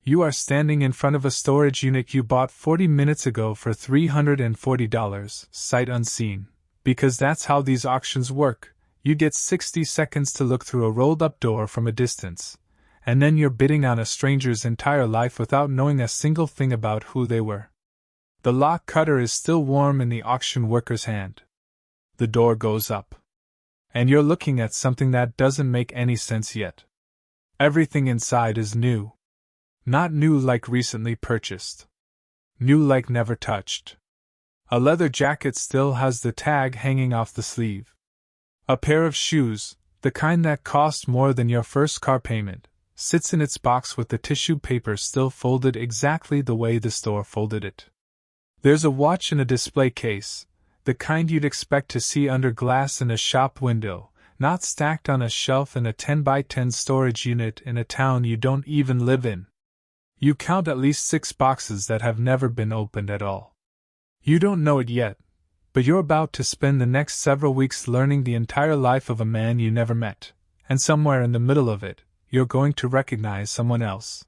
You are standing in front of a storage unit you bought 40 minutes ago for $340, sight unseen. Because that's how these auctions work. You get 60 seconds to look through a rolled-up door from a distance, and then you're bidding on a stranger's entire life without knowing a single thing about who they were. The lock cutter is still warm in the auction worker's hand. The door goes up. And you're looking at something that doesn't make any sense yet. Everything inside is new. Not new like recently purchased. New like never touched. A leather jacket still has the tag hanging off the sleeve. A pair of shoes, the kind that cost more than your first car payment, sits in its box with the tissue paper still folded exactly the way the store folded it. There's a watch in a display case, the kind you'd expect to see under glass in a shop window, not stacked on a shelf in a 10x10 storage unit in a town you don't even live in. You count at least 6 boxes that have never been opened at all. You don't know it yet, but you're about to spend the next several weeks learning the entire life of a man you never met, and somewhere in the middle of it, you're going to recognize someone else.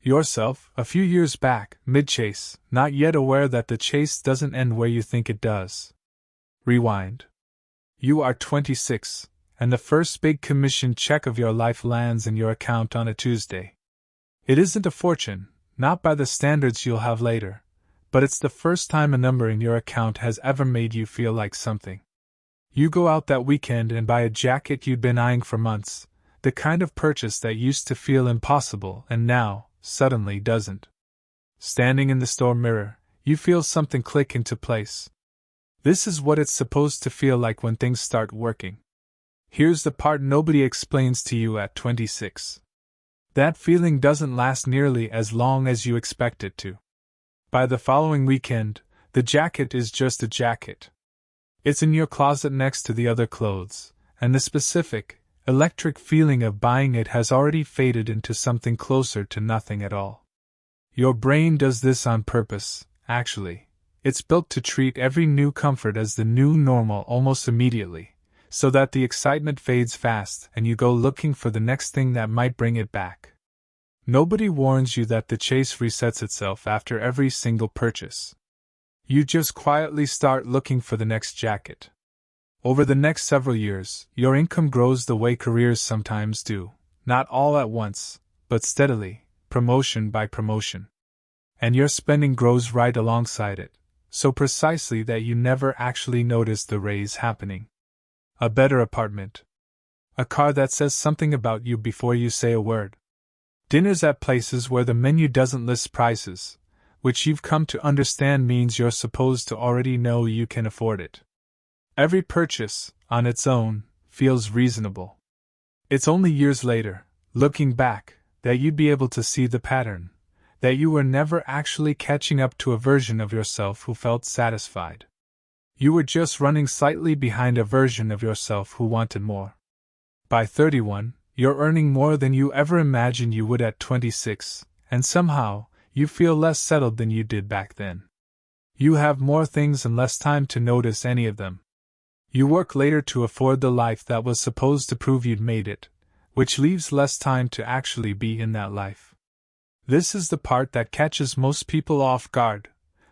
Yourself, a few years back, mid-chase, not yet aware that the chase doesn't end where you think it does. Rewind. You are 26, and the first big commission check of your life lands in your account on a Tuesday. It isn't a fortune, not by the standards you'll have later, but it's the first time a number in your account has ever made you feel like something. You go out that weekend and buy a jacket you'd been eyeing for months, the kind of purchase that used to feel impossible and now, suddenly doesn't. Standing in the store mirror, you feel something click into place. This is what it's supposed to feel like when things start working. Here's the part nobody explains to you at 26. That feeling doesn't last nearly as long as you expect it to. By the following weekend, the jacket is just a jacket. It's in your closet next to the other clothes, and the specific, electric feeling of buying it has already faded into something closer to nothing at all. Your brain does this on purpose, actually. It's built to treat every new comfort as the new normal almost immediately, so that the excitement fades fast and you go looking for the next thing that might bring it back. Nobody warns you that the chase resets itself after every single purchase. You just quietly start looking for the next jacket. Over the next several years, your income grows the way careers sometimes do, not all at once, but steadily, promotion by promotion. And your spending grows right alongside it, so precisely that you never actually notice the raise happening. A better apartment. A car that says something about you before you say a word. Dinners at places where the menu doesn't list prices, which you've come to understand means you're supposed to already know you can afford it. Every purchase, on its own, feels reasonable. It's only years later, looking back, that you'd be able to see the pattern, that you were never actually catching up to a version of yourself who felt satisfied. You were just running slightly behind a version of yourself who wanted more. By 31, you're earning more than you ever imagined you would at 26, and somehow, you feel less settled than you did back then. You have more things and less time to notice any of them. You work later to afford the life that was supposed to prove you'd made it, which leaves less time to actually be in that life. This is the part that catches most people off guard.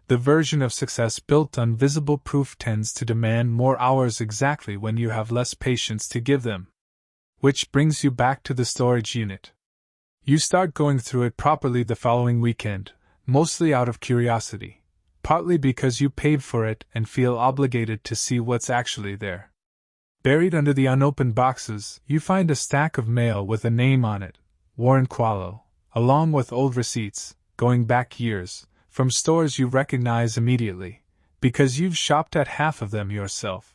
The version of success built on visible proof tends to demand more hours exactly when you have less patience to give them. Which brings you back to the storage unit. You start going through it properly the following weekend, mostly out of curiosity, partly because you paid for it and feel obligated to see what's actually there. Buried under the unopened boxes, you find a stack of mail with a name on it, Warren Qualo, along with old receipts, going back years, from stores you recognize immediately, because you've shopped at half of them yourself.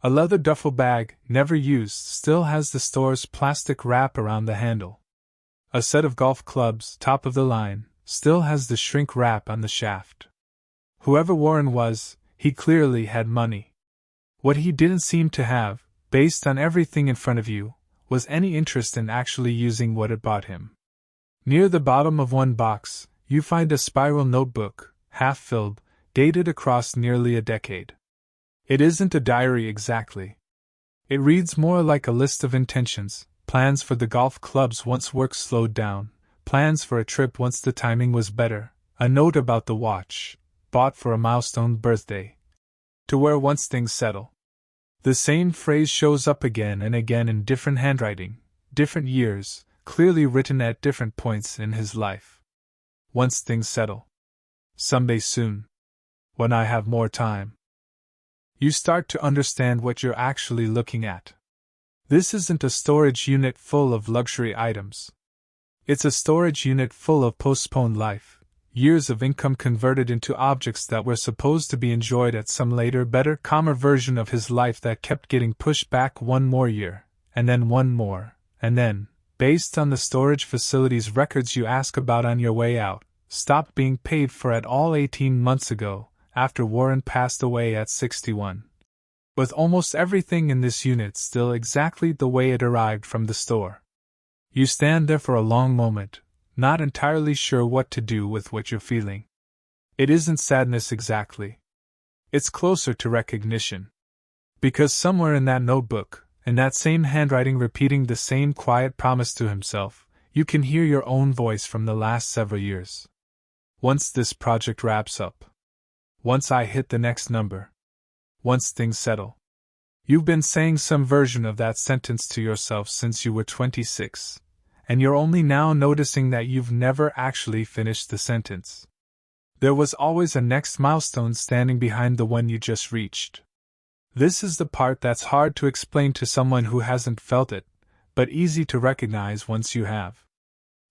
A leather duffel bag, never used, still has the store's plastic wrap around the handle. A set of golf clubs, top of the line, still has the shrink wrap on the shaft. Whoever Warren was, he clearly had money. What he didn't seem to have, based on everything in front of you, was any interest in actually using what it bought him. Near the bottom of one box, you find a spiral notebook, half-filled, dated across nearly a decade. It isn't a diary exactly. It reads more like a list of intentions, plans for the golf clubs once work slowed down, plans for a trip once the timing was better, a note about the watch, bought for a milestone birthday. To where once things settle. The same phrase shows up again and again in different handwriting, different years, clearly written at different points in his life. Once things settle. Someday soon. When I have more time. You start to understand what you're actually looking at. This isn't a storage unit full of luxury items. It's a storage unit full of postponed life, years of income converted into objects that were supposed to be enjoyed at some later, better, calmer version of his life that kept getting pushed back one more year, and then one more, and then, based on the storage facility's records you ask about on your way out, stopped being paid for at all 18 months ago, after Warren passed away at 61. With almost everything in this unit still exactly the way it arrived from the store. You stand there for a long moment, not entirely sure what to do with what you're feeling. It isn't sadness exactly. It's closer to recognition. Because somewhere in that notebook, in that same handwriting repeating the same quiet promise to himself, you can hear your own voice from the last several years. Once this project wraps up. Once I hit the next number. Once things settle. You've been saying some version of that sentence to yourself since you were 26, and you're only now noticing that you've never actually finished the sentence. There was always a next milestone standing behind the one you just reached. This is the part that's hard to explain to someone who hasn't felt it, but easy to recognize once you have.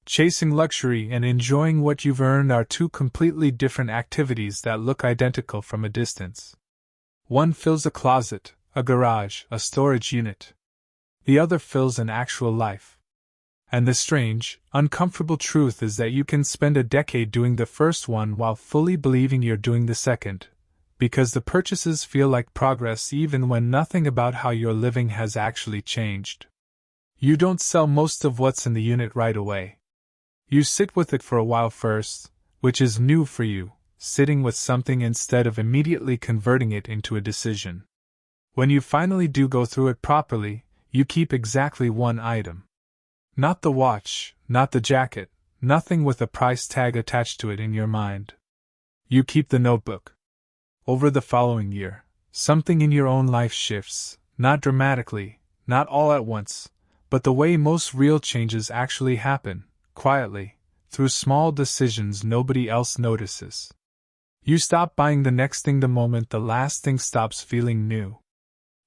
Chasing luxury and enjoying what you've earned are two completely different activities that look identical from a distance. One fills a closet, a garage, a storage unit. The other fills an actual life. And the strange, uncomfortable truth is that you can spend a decade doing the first one while fully believing you're doing the second, because the purchases feel like progress even when nothing about how you're living has actually changed. You don't sell most of what's in the unit right away. You sit with it for a while first, which is new for you, sitting with something instead of immediately converting it into a decision. When you finally do go through it properly, you keep exactly one item. Not the watch, not the jacket, nothing with a price tag attached to it in your mind. You keep the notebook. Over the following year, something in your own life shifts, not dramatically, not all at once, but the way most real changes actually happen. Quietly, through small decisions nobody else notices. You stop buying the next thing the moment the last thing stops feeling new.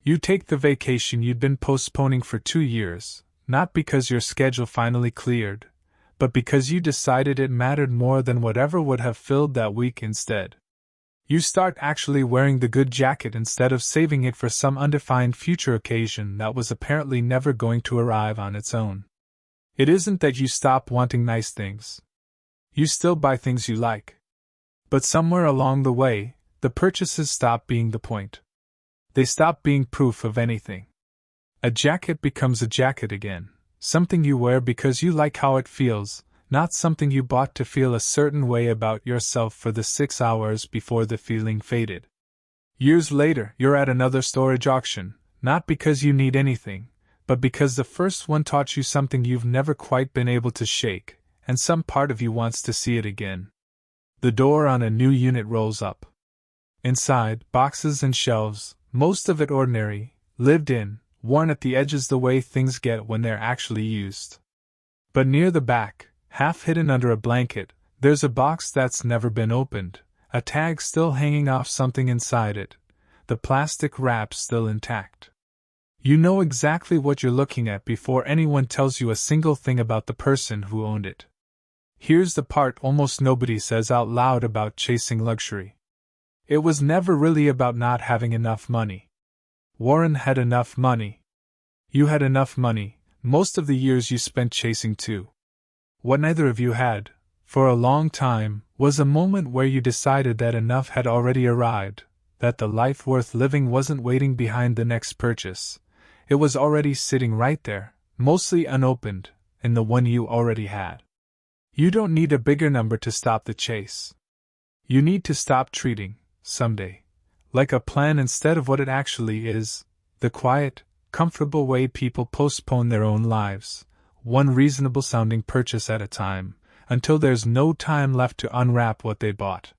You take the vacation you'd been postponing for 2 years, not because your schedule finally cleared, but because you decided it mattered more than whatever would have filled that week instead. You start actually wearing the good jacket instead of saving it for some undefined future occasion that was apparently never going to arrive on its own. It isn't that you stop wanting nice things. You still buy things you like. But somewhere along the way, the purchases stop being the point. They stop being proof of anything. A jacket becomes a jacket again, something you wear because you like how it feels, not something you bought to feel a certain way about yourself for the 6 hours before the feeling faded. Years later, you're at another storage auction, not because you need anything, but because the first one taught you something you've never quite been able to shake, and some part of you wants to see it again. The door on a new unit rolls up. Inside, boxes and shelves, most of it ordinary, lived in, worn at the edges the way things get when they're actually used. But near the back, half hidden under a blanket, there's a box that's never been opened, a tag still hanging off something inside it, the plastic wrap still intact. You know exactly what you're looking at before anyone tells you a single thing about the person who owned it. Here's the part almost nobody says out loud about chasing luxury. It was never really about not having enough money. Warren had enough money. You had enough money, most of the years you spent chasing too. What neither of you had, for a long time, was a moment where you decided that enough had already arrived, that the life worth living wasn't waiting behind the next purchase. It was already sitting right there, mostly unopened, in the one you already had. You don't need a bigger number to stop the chase. You need to stop treating, someday, like a plan instead of what it actually is, the quiet, comfortable way people postpone their own lives, one reasonable-sounding purchase at a time, until there's no time left to unwrap what they bought.